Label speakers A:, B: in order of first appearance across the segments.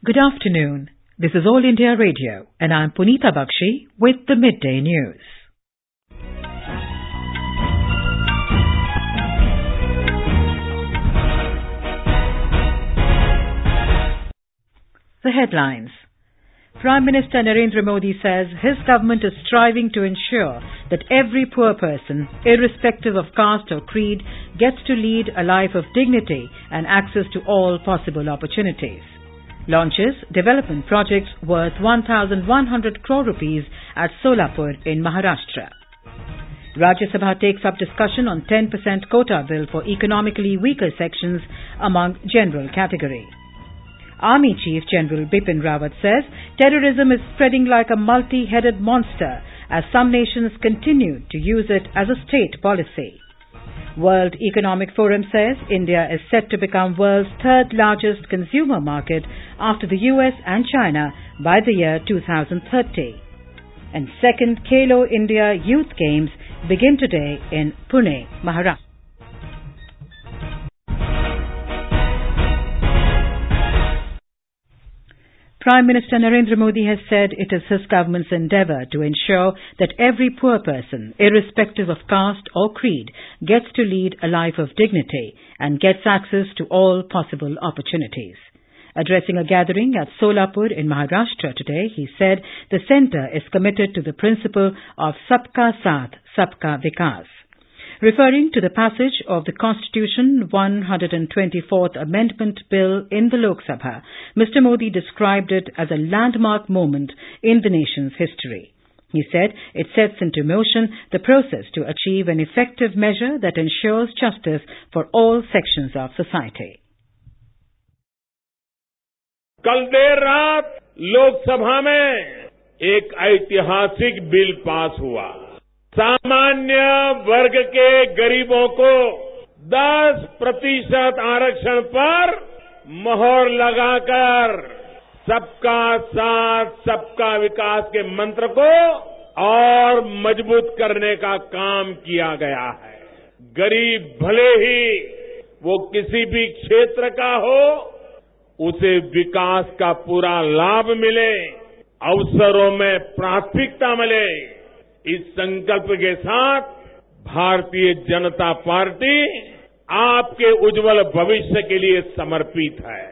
A: Good afternoon. This is All India Radio and I'm Punita Bakshi with the Midday News. The headlines. Prime Minister Narendra Modi says his government is striving to ensure that every poor person, irrespective of caste or creed, gets to lead a life of dignity and access to all possible opportunities. Launches development projects worth 1,100 crore rupees at Solapur in Maharashtra. Rajya Sabha takes up discussion on 10% quota bill for economically weaker sections among general category. Army Chief General Bipin Rawat says terrorism is spreading like a multi-headed monster as some nations continue to use it as a state policy. World Economic Forum says India is set to become world's third largest consumer market after the US and China by the year 2030. And second Khelo India Youth Games begin today in Pune, Maharashtra. Prime Minister Narendra Modi has said it is his government's endeavour to ensure that every poor person, irrespective of caste or creed, gets to lead a life of dignity and gets access to all possible opportunities. Addressing a gathering at Solapur in Maharashtra today, he said the centre is committed to the principle of Sabka Saath, Sabka Vikas. Referring to the passage of the Constitution 124th Amendment Bill in the Lok Sabha, Mr. Modi described it as a landmark moment in the nation's history. He said it sets into motion the process to achieve an effective measure that ensures justice for all sections of society.
B: कल देर रात लोकसभा में एक ऐतिहासिक bill pass हुआ। सामान्य वर्ग के गरीबों को 10% आरक्षण पर मोहर लगाकर सबका साथ सबका विकास के मंत्र को और मजबूत करने का काम किया गया है। गरीब भले ही वो किसी भी क्षेत्र का हो, उसे विकास का पूरा लाभ मिले, अवसरों में प्राथमिकता मिले, इस संकल्प के साथ भारतीय जनता पार्टी आपके उज्जवल भविष्य के लिए समर्पित है।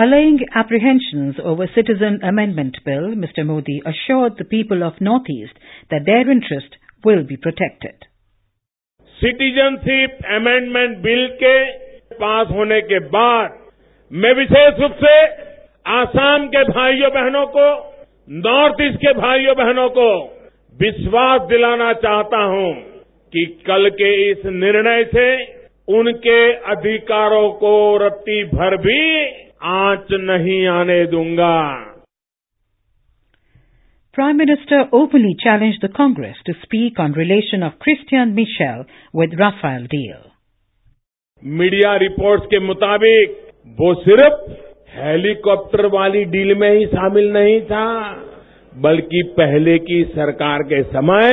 A: Allaying apprehensions over Citizen Amendment Bill, Mr. Modi assured the people of Northeast that their interest will be protected.
B: Citizenship amendment bill के पास होने के बाद मैं विशेष रूप से आसाम के भाइयों बहनों को, नॉर्थ ईस्ट के भाइयों बहनों को विश्वास दिलाना चाहता हूं कि कल के इस निर्णय से उनके अधिकारों को रत्ती भर भी आंच नहीं आने दूंगा।
A: Prime Minister openly challenged the Congress to speak on relation of Christian Michel with Rafale deal.
B: Media reports के मुताबिक वो सिर्फ हेलीकॉप्टर वाली डील में ही शामिल नहीं था, बल्कि पहले की सरकार के समय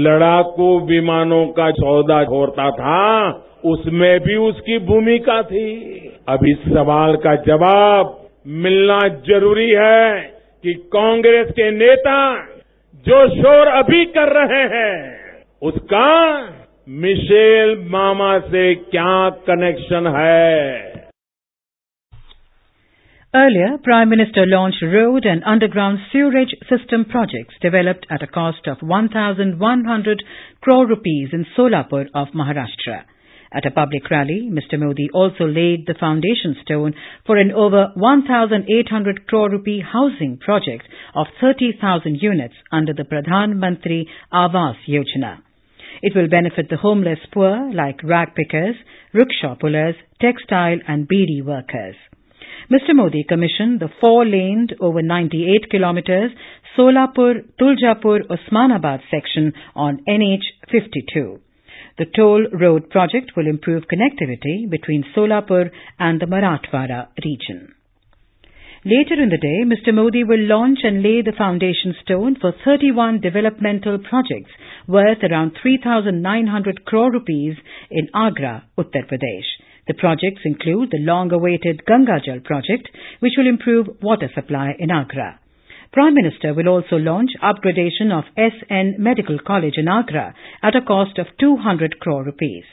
B: लड़ाकू विमानों का सौदा होता था, उसमें भी उसकी भूमिका थी। अब इस सवाल का जवाब मिलना जरूरी है कि कांग्रेस के नेता जो शोर अभी कर रहे हैं, उसका मिशेल मामा से क्या कनेक्शन है?
A: Earlier, Prime Minister launched road and underground sewerage system projects developed at a cost of 1,100 crore rupees in Solapur of Maharashtra. At a public rally, Mr. Modi also laid the foundation stone for an over 1,800 crore rupee housing project of 30,000 units under the Pradhan Mantri Awas Yojana. It will benefit the homeless poor like rag pickers, rickshaw pullers, textile and beedi workers. Mr. Modi commissioned the 4-laned over 98 kilometers Solapur-Tuljapur-Osmanabad section on NH 52. The toll road project will improve connectivity between Solapur and the Marathwada region. Later in the day, Mr. Modi will launch and lay the foundation stone for 31 developmental projects worth around 3,900 crore rupees in Agra, Uttar Pradesh. The projects include the long-awaited Ganga Jal project, which will improve water supply in Agra. Prime Minister will also launch upgradation of SN Medical College in Agra at a cost of 200 crore rupees.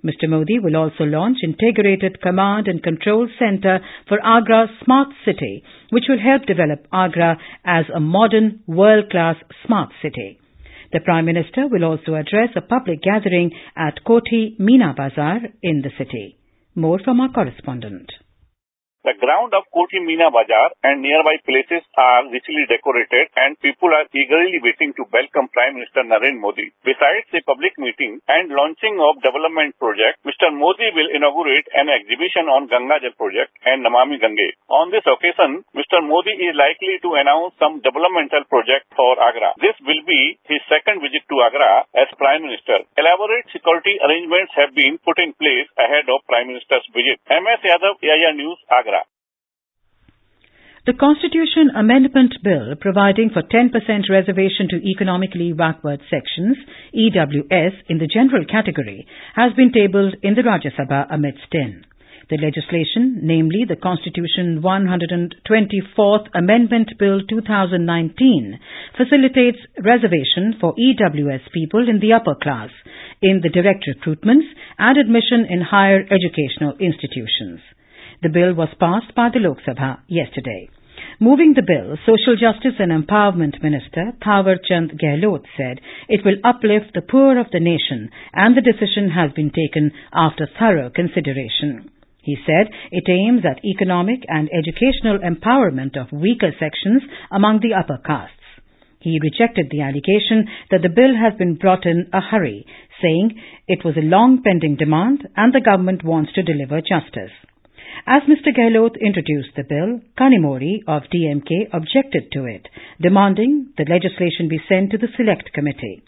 A: Mr. Modi will also launch Integrated Command and Control Centre for Agra Smart City, which will help develop Agra as a modern, world-class smart city. The Prime Minister will also address a public gathering at Koti Meena Bazar in the city. More from our correspondent.
C: The ground of Koti Meena Bazar and nearby places are richly decorated and people are eagerly waiting to welcome Prime Minister Narendra Modi. Besides a public meeting and launching of development project, Mr. Modi will inaugurate an exhibition on Ganga Jal project and Namami Gange. On this occasion, Mr. Modi is likely to announce some developmental project for Agra. This will be his second visit to Agra as Prime Minister. Elaborate security arrangements have been put in place ahead of Prime Minister's visit. MS Yadav, AIR News, Agra.
A: The Constitution Amendment Bill providing for 10% reservation to economically backward sections, EWS, in the general category has been tabled in the Rajya Sabha amidst din. The legislation, namely the Constitution 124th Amendment Bill 2019, facilitates reservation for EWS people in the upper class, in the direct recruitments and admission in higher educational institutions. The bill was passed by the Lok Sabha yesterday. Moving the bill, Social Justice and Empowerment Minister Thawar Chand Gehlot said it will uplift the poor of the nation and the decision has been taken after thorough consideration. He said it aims at economic and educational empowerment of weaker sections among the upper castes. He rejected the allegation that the bill has been brought in a hurry, saying it was a long pending demand and the government wants to deliver justice. As Mr. Gehlot introduced the bill, Kanimori of DMK objected to it, demanding the legislation be sent to the Select Committee.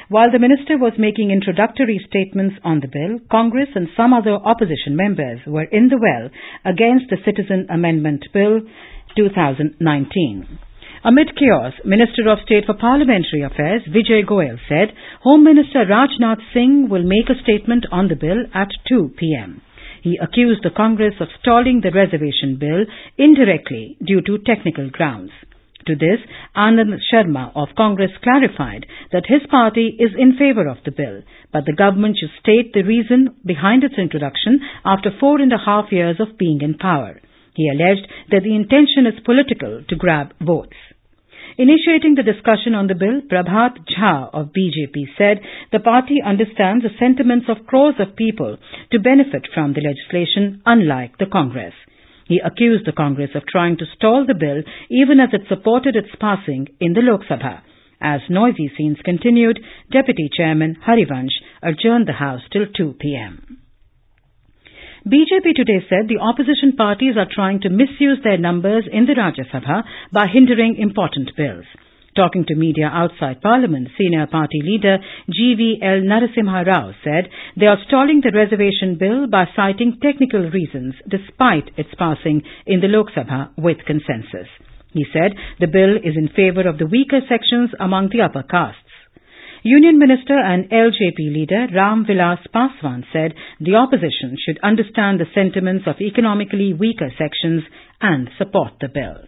A: While the minister was making introductory statements on the bill, Congress and some other opposition members were in the well against the Citizen Amendment Bill 2019. Amid chaos, Minister of State for Parliamentary Affairs Vijay Goyal said Home Minister Rajnath Singh will make a statement on the bill at 2 p.m. He accused the Congress of stalling the reservation bill indirectly due to technical grounds. To this, Anand Sharma of Congress clarified that his party is in favour of the bill, but the government should state the reason behind its introduction after 4.5 years of being in power. He alleged that the intention is political to grab votes. Initiating the discussion on the bill, Prabhat Jha of BJP said the party understands the sentiments of crores of people to benefit from the legislation, unlike the Congress. He accused the Congress of trying to stall the bill even as it supported its passing in the Lok Sabha. As noisy scenes continued, Deputy Chairman Harivansh adjourned the House till 2 p.m. BJP today said the opposition parties are trying to misuse their numbers in the Rajya Sabha by hindering important bills. Talking to media outside Parliament, senior party leader GVL Narasimha Rao said they are stalling the reservation bill by citing technical reasons despite its passing in the Lok Sabha with consensus. He said the bill is in favour of the weaker sections among the upper castes. Union Minister and LJP leader Ram Vilas Paswan said the opposition should understand the sentiments of economically weaker sections and support the bill.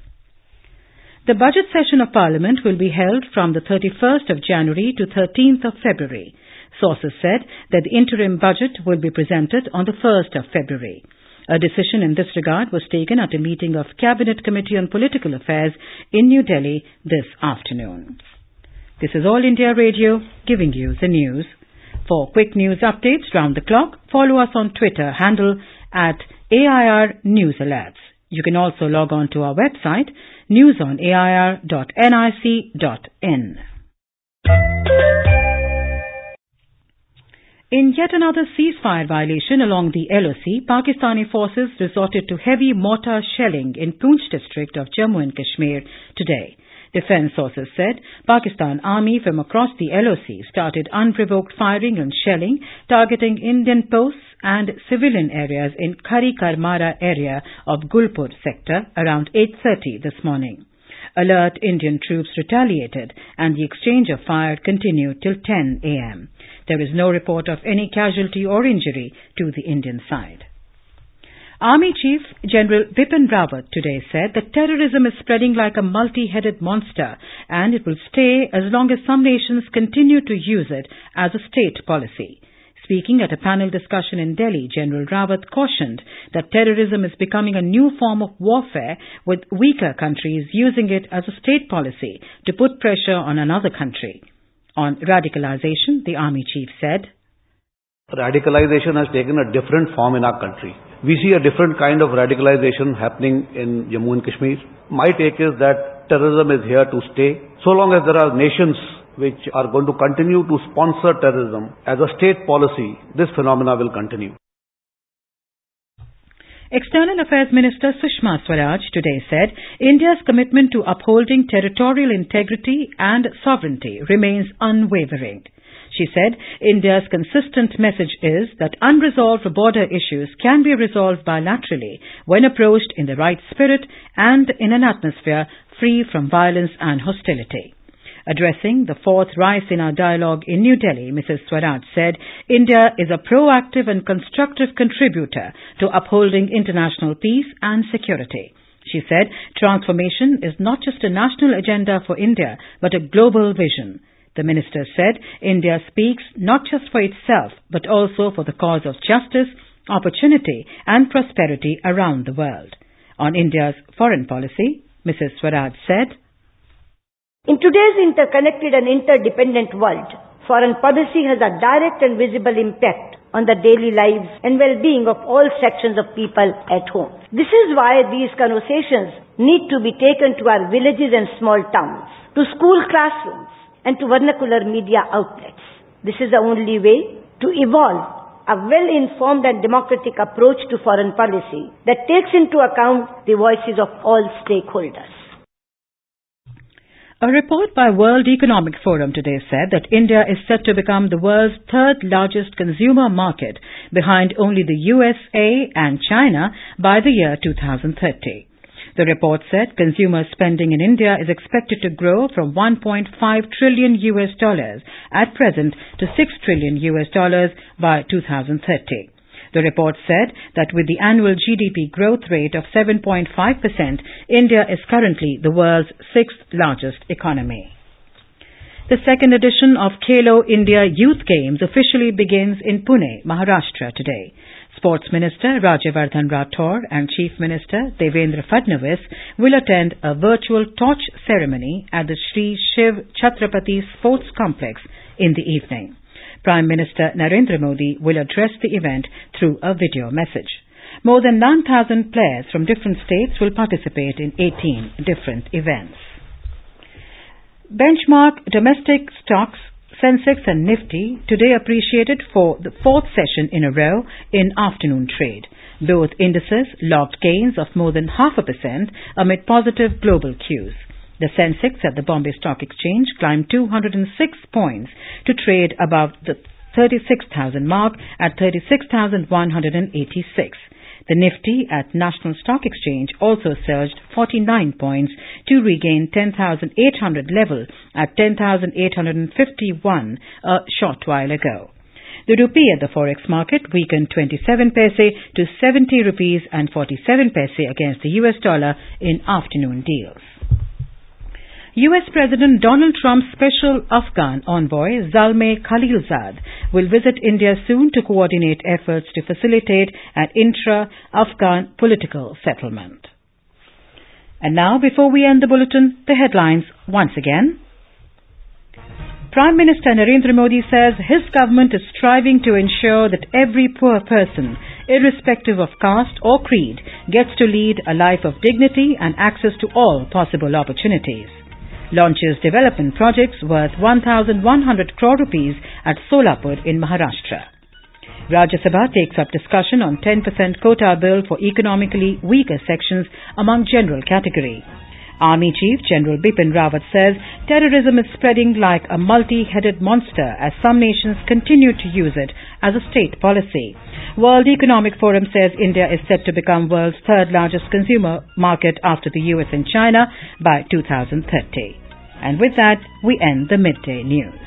A: The budget session of Parliament will be held from the 31st of January to 13th of February. Sources said that the interim budget will be presented on the 1st of February. A decision in this regard was taken at a meeting of Cabinet Committee on Political Affairs in New Delhi this afternoon. This is All India Radio, giving you the news. For quick news updates round the clock, follow us on Twitter, handle at AIR News Alerts. You can also log on to our website, newsonair.nic.in. In yet another ceasefire violation along the LOC, Pakistani forces resorted to heavy mortar shelling in Pune district of Jammu and Kashmir today. Defence sources said Pakistan Army from across the LOC started unprovoked firing and shelling targeting Indian posts and civilian areas in Khari Karmara area of Gulpur sector around 8:30 this morning. Alert Indian troops retaliated and the exchange of fire continued till 10 a.m. There is no report of any casualty or injury to the Indian side. Army Chief General Bipin Rawat today said that terrorism is spreading like a multi-headed monster and it will stay as long as some nations continue to use it as a state policy. Speaking at a panel discussion in Delhi, General Rawat cautioned that terrorism is becoming a new form of warfare, with weaker countries using it as a state policy to put pressure on another country. On radicalization, the Army Chief said,
D: "Radicalization has taken a different form in our country. We see a different kind of radicalization happening in Jammu and Kashmir. My take is that terrorism is here to stay. So long as there are nations which are going to continue to sponsor terrorism as a state policy, this phenomena will continue."
A: External Affairs Minister Sushma Swaraj today said India's commitment to upholding territorial integrity and sovereignty remains unwavering. She said India's consistent message is that unresolved border issues can be resolved bilaterally when approached in the right spirit and in an atmosphere free from violence and hostility. Addressing the fourth Rise in Our Dialogue in New Delhi, Mrs. Swaraj said India is a proactive and constructive contributor to upholding international peace and security. She said transformation is not just a national agenda for India, but a global vision. The minister said India speaks not just for itself, but also for the cause of justice, opportunity and prosperity around the world. On India's foreign policy, Mrs. Swaraj said,
E: "In today's interconnected and interdependent world, foreign policy has a direct and visible impact on the daily lives and well-being of all sections of people at home. This is why these conversations need to be taken to our villages and small towns, to school classrooms, and to vernacular media outlets. This is the only way to evolve a well-informed and democratic approach to foreign policy that takes into account the voices of all stakeholders."
A: A report by World Economic Forum today said that India is set to become the world's third largest consumer market, behind only the USA and China, by the year 2030. The report said consumer spending in India is expected to grow from $1.5 trillion at present to $6 trillion by 2030. The report said that with the annual GDP growth rate of 7.5%, India is currently the world's sixth largest economy. The second edition of Khelo India Youth Games officially begins in Pune, Maharashtra today. Sports Minister Rajya Sabha and Chief Minister Devendra Fadnavis will attend a virtual torch ceremony at the Shri Shiv Chhatrapati Sports Complex in the evening. Prime Minister Narendra Modi will address the event through a video message. More than 9,000 players from different states will participate in 18 different events. Benchmark domestic stocks Sensex and Nifty today appreciated for the fourth session in a row in afternoon trade. Both indices logged gains of more than 0.5% amid positive global cues. The Sensex at the Bombay Stock Exchange climbed 206 points to trade above the 36,000 mark at 36,186. The Nifty at National Stock Exchange also surged 49 points to regain 10,800 level at 10,851 a short while ago. The rupee at the forex market weakened 27 paise to 70 rupees and 47 paise against the US dollar in afternoon deals. US President Donald Trump's special Afghan envoy, Zalmay Khalilzad, will visit India soon to coordinate efforts to facilitate an intra-Afghan political settlement. And now, before we end the bulletin, the headlines once again. Prime Minister Narendra Modi says his government is striving to ensure that every poor person, irrespective of caste or creed, gets to lead a life of dignity and access to all possible opportunities. Launches development projects worth 1,100 crore rupees at Solapur in Maharashtra. Rajya Sabha takes up discussion on 10% quota bill for economically weaker sections among general category. Army Chief General Bipin Rawat says terrorism is spreading like a multi-headed monster as some nations continue to use it as a state policy. World Economic Forum says India is set to become world's third largest consumer market after the US and China by 2030. And with that, we end the midday news.